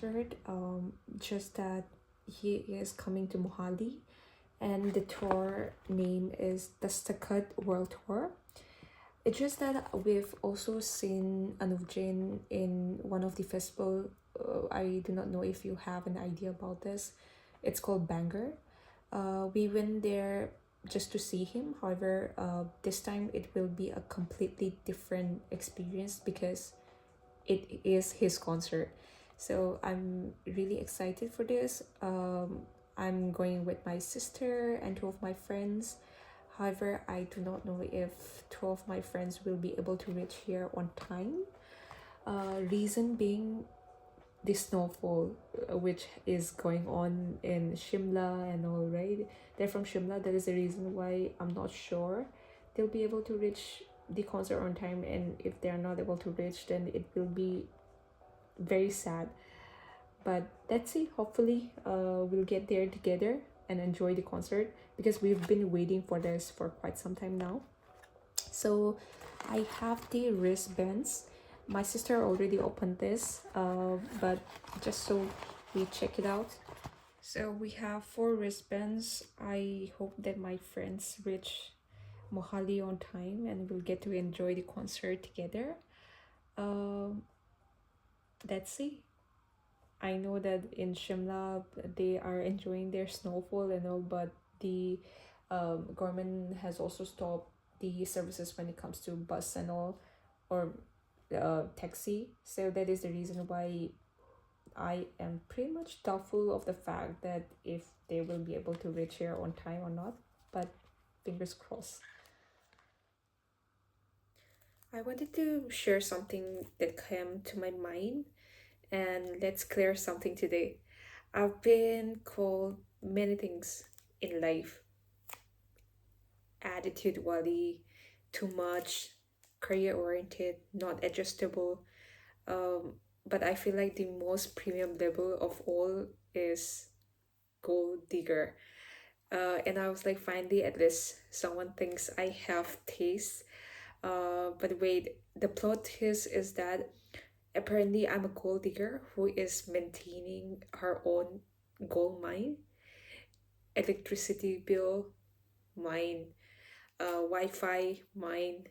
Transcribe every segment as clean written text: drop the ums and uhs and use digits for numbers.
concert. Just that he is coming to Mohali, and the tour name is the Stacut World Tour. It's just that we've also seen Anuv Jain in one of the festival. I do not know if you have an idea about this. It's called Banger. We went there just to see him. However, this time it will be a completely different experience because it is his concert. So I'm really excited for this. I'm going with my sister and two of my friends. However, I do not know if two of my friends will be able to reach here on time. Reason being the snowfall, which is going on in Shimla and all, right? They're from Shimla. That is the reason why I'm not sure they'll be able to reach the concert on time. And if they're not able to reach, then it will be very sad. But let's see. Hopefully, we'll get there together and enjoy the concert because we've been waiting for this for quite some time now. So I have the wristbands. My sister already opened this, but just so we check it out. So we have four wristbands. I hope that my friends reach Mohali on time and we'll get to enjoy the concert together. Um, let's see. I know that in Shimla they are enjoying their snowfall and all, but the government has also stopped the services when it comes to bus and all, or taxi. So that is the reason why I am pretty much doubtful of the fact that if they will be able to reach here on time or not. But fingers crossed. I wanted to share something that came to my mind, and let's clear something today. I've been called many things in life: attitude wally, too much, career oriented, not adjustable. Um, but I feel like the most premium level of all is gold digger. And I was like, finally, at least someone thinks I have taste. But wait, the plot twist is that apparently I'm a gold digger who is maintaining her own gold mine, electricity bill, mine, Wi-Fi, mine,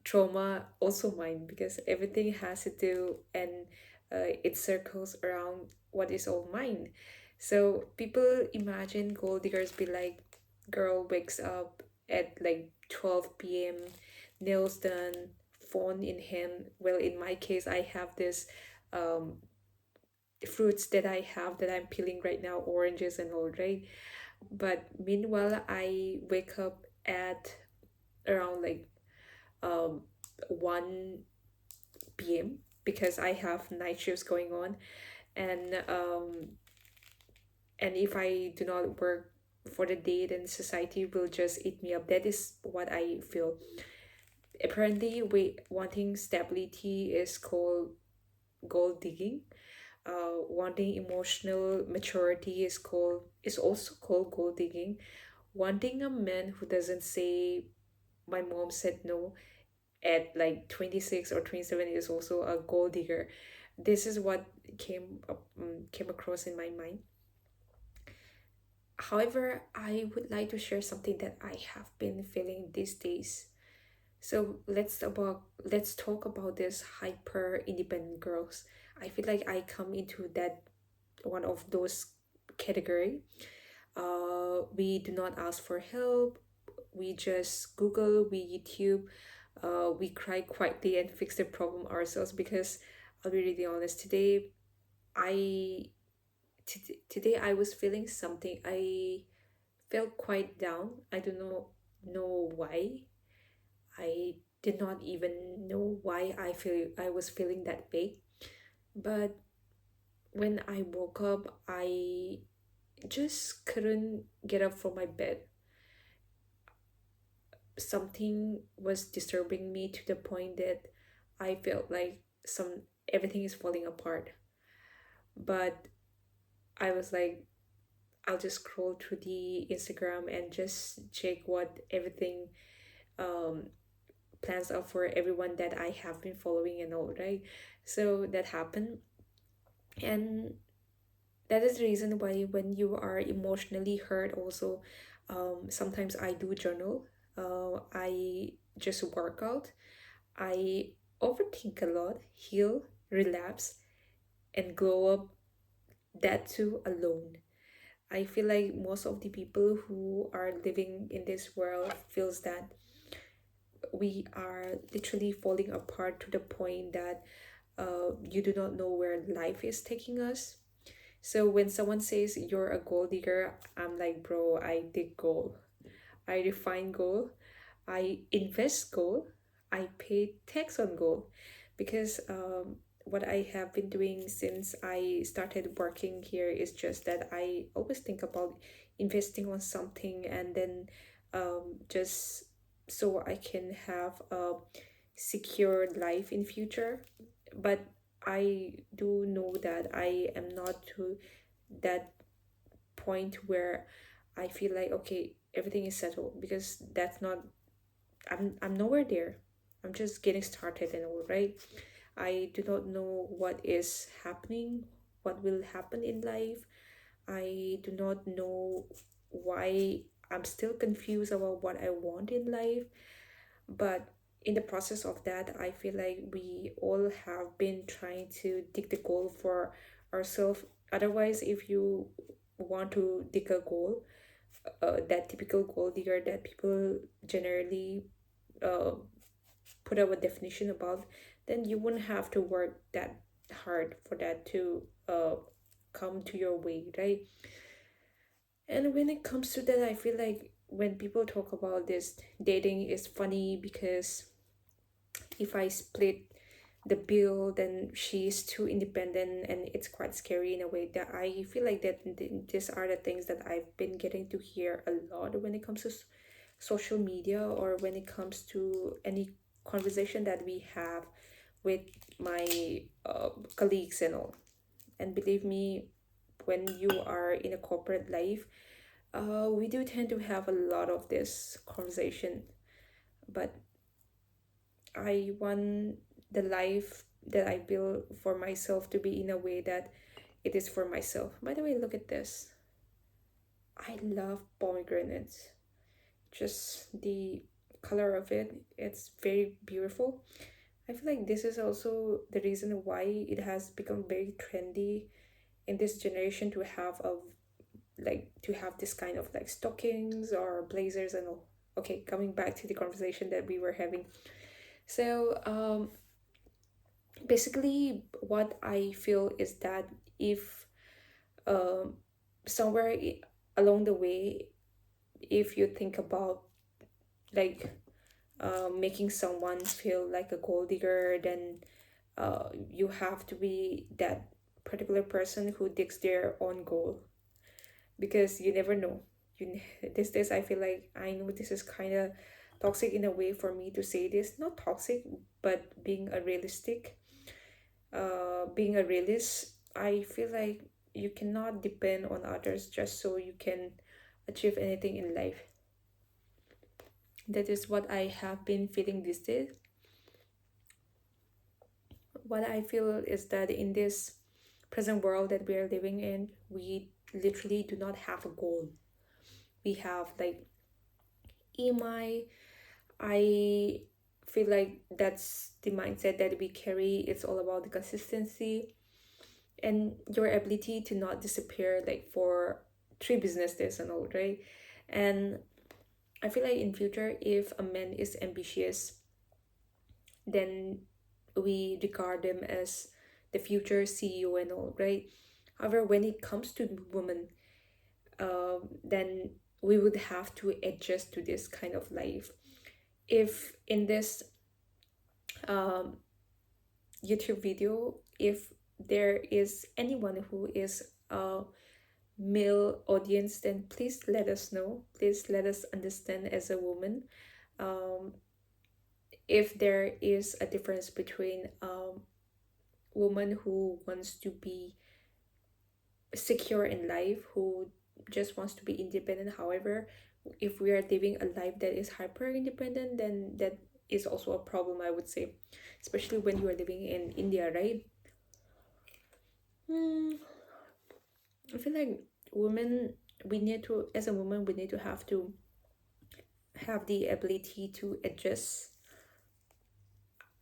trauma, also mine, because everything has to do and it circles around what is all mine. So people imagine gold diggers be like, girl wakes up at like 12 p.m., nails done, phone in hand. Well, in my case, I have this um fruits that I have that I'm peeling right now, oranges and all, right? But meanwhile, I wake up at around like um 1 p.m. because I have night shifts going on, and if I do not work for the day, then society will just eat me up. That is what I feel. Apparently, wanting stability is called gold digging. Wanting emotional maturity is also called gold digging. Wanting a man who doesn't say my mom said no at like 26 or 27 is also a gold digger. This is what came across in my mind. However, I would like to share something that I have been feeling these days. So let's talk about this hyper independent girls. I feel like I come into that one of those category. We do not ask for help. We just Google, we YouTube, we cry quietly and fix the problem ourselves. Because I'll be really honest, I today I was feeling something. I felt quite down. I do not know why. I did not even know why I was feeling that way. But when I woke up, I just couldn't get up from my bed. Something was disturbing me to the point that I felt like some everything is falling apart. But I was like, I'll just scroll through the Instagram and just check what everything um plans out for everyone that I have been following and all, right? So that happened. And that is the reason why when you are emotionally hurt also, sometimes I do journal. I just work out. I overthink a lot, heal, relapse, and glow up, that too alone. I feel like most of the people who are living in this world feels that we are literally falling apart to the point that you do not know where life is taking us. So when someone says you're a gold digger, I'm like, bro, I dig gold. I refine gold. I invest gold. I pay tax on gold, because what I have been doing since I started working here is just that I always think about investing on something, and then just so I can have a secure life in future. But I do know that I am not to that point where I feel like, okay, everything is settled, because that's not, I'm nowhere there. I'm just getting started and all, right? I do not know what is happening, what will happen in life. I do not know why. I'm still confused about what I want in life. But in the process of that, I feel like we all have been trying to dig the goal for ourselves. Otherwise, if you want to dig a goal, that typical goal digger that people generally uh, put up a definition about, then you wouldn't have to work that hard for that to come to your way, right? And when it comes to that, I feel like when people talk about this, dating is funny because if I split the bill, then she's too independent, and it's quite scary in a way that I feel like that these are the things that I've been getting to hear a lot when it comes to social media, or when it comes to any conversation that we have with my colleagues and all. And believe me, when you are in a corporate life, we do tend to have a lot of this conversation. But I want the life that I build for myself to be in a way that it is for myself. By the way, look at this. I love pomegranates. Just the color of it, it's very beautiful. I feel like this is also the reason why it has become very trendy in this generation to have a to have this kind of like stockings or blazers and all. Okay, coming back to the conversation that we were having. So basically what I feel is that if um somewhere along the way, if you think about like making someone feel like a gold digger, then you have to be that particular person who digs their own goal, because you never know. This I feel like, I know this is kind of toxic in a way for me to say this, not toxic, but being a realist, I feel like you cannot depend on others just so you can achieve anything in life. That is what I have been feeling these days. What I feel is that in this present world that we are living in, we literally do not have a goal. We have like EMI. I feel like that's the mindset that we carry. It's all about the consistency and your ability to not disappear like for three business days and all, right? And I feel like in future, if a man is ambitious, then we regard them as the future CEO and all, right? However, when it comes to women, then we would have to adjust to this kind of life. If in this um, YouTube video, if there is anyone who is a male audience, then please let us know. Please let us understand as a woman, um, if there is a difference between woman who wants to be secure in life, who just wants to be independent. However, if we are living a life that is hyper independent, then that is also a problem, I would say, especially when you are living in India, right? Hmm, I feel like women, we need to, as a woman, we need to have the ability to adjust.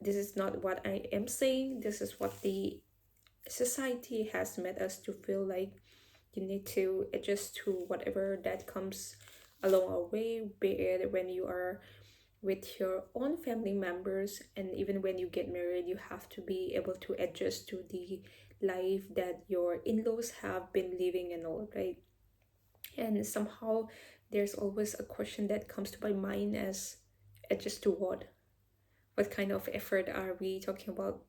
This is not what I am saying. This is what the society has made us to feel like. You need to adjust to whatever that comes along our way, be it when you are with your own family members, and even when you get married, you have to be able to adjust to the life that your in-laws have been living and all, right? And somehow there's always a question that comes to my mind as, adjust to what? What kind of effort are we talking about?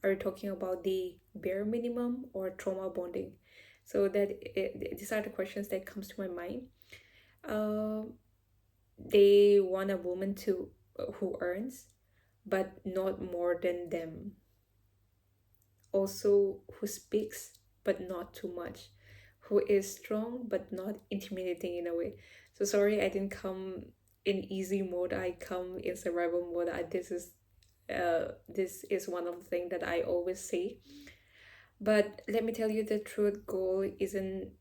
Are we talking about the bare minimum or trauma bonding? So these are the questions that comes to my mind. Um, they want a woman to who earns, but not more than them. Also, who speaks, but not too much. Who is strong, but not intimidating in a way. So sorry, I didn't come in easy mode. I come in survival mode. This is one of the things that I always say. But let me tell you the truth, goal isn't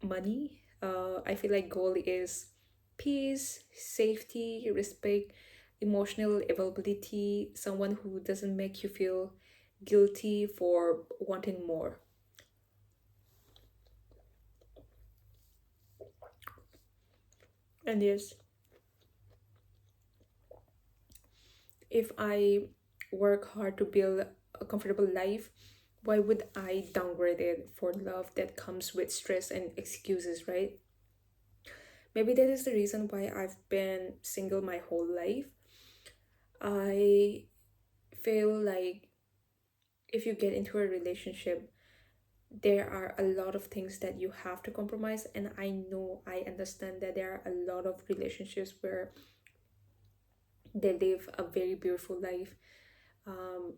money. I feel like goal is peace, safety, respect, emotional availability, someone who doesn't make you feel guilty for wanting more. And yes, if I work hard to build a comfortable life, why would I downgrade it for love that comes with stress and excuses, right? Maybe that is the reason why I've been single my whole life. I feel like if you get into a relationship, there are a lot of things that you have to compromise. And I know, I understand that there are a lot of relationships where they live a very beautiful life.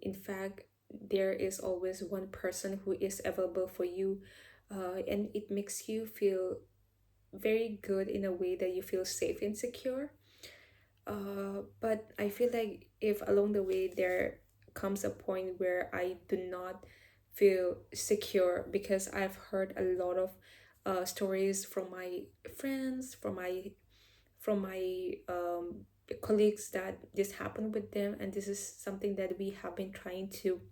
In fact, there is always one person who is available for you, and it makes you feel very good in a way that you feel safe and secure. But I feel like if along the way there comes a point where I do not feel secure, because I've heard a lot of stories from my friends, from my colleagues, that this happened with them, and this is something that we have been trying to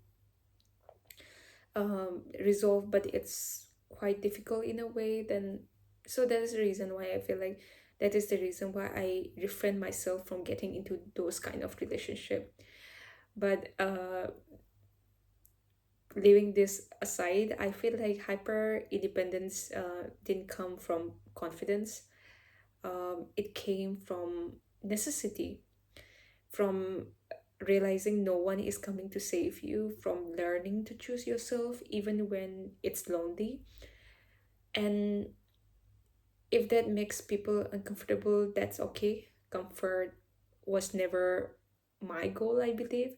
resolve, but it's quite difficult in a way. Then, so that is the reason why I feel like that is the reason why I refrain myself from getting into those kind of relationship. But leaving this aside, I feel like hyper independence didn't come from confidence. It came from necessity, from realizing no one is coming to save you, from learning to choose yourself even when it's lonely. And if that makes people uncomfortable, that's okay. Comfort was never my goal, I believe.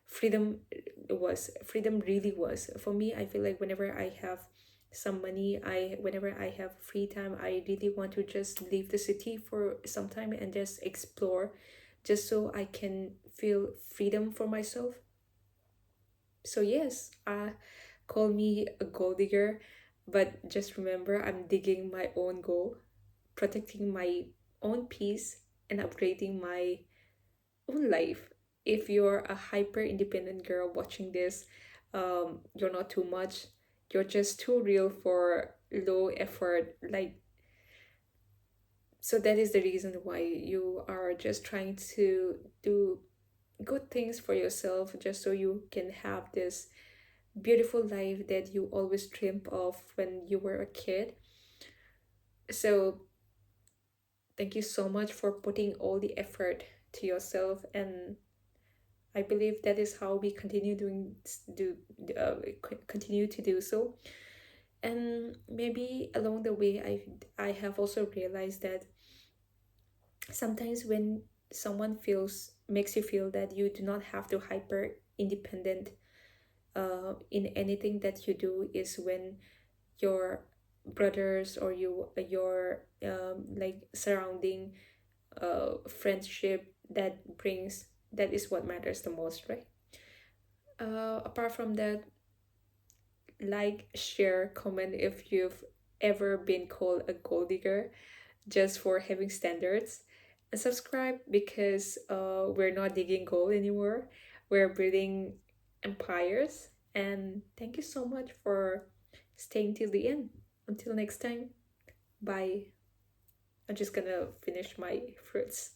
Freedom really was. For me, I feel like whenever I have some money, I whenever I have free time, I really want to just leave the city for some time and just explore, just so I can feel freedom for myself. So yes, call me a gold digger, but just remember, I'm digging my own goal, protecting my own peace, and upgrading my own life. If you're a hyper independent girl watching this, you're not too much. You're just too real for low effort. Like, so that is the reason why you are just trying to do good things for yourself, just so you can have this beautiful life that you always dreamed of when you were a kid. So thank you so much for putting all the effort to yourself, and I believe that is how we continue do continue to do so. And maybe along the way, I have also realized that sometimes when someone feels makes you feel that you do not have to hyper independent in anything that you do, is when your brothers or your like surrounding friendship that brings, that is what matters the most, right? Apart from that, like, share, comment if you've ever been called a gold digger just for having standards. And subscribe because we're not digging gold anymore. We're building empires. And thank you so much for staying till the end. Until next time, bye. I'm just gonna finish my fruits.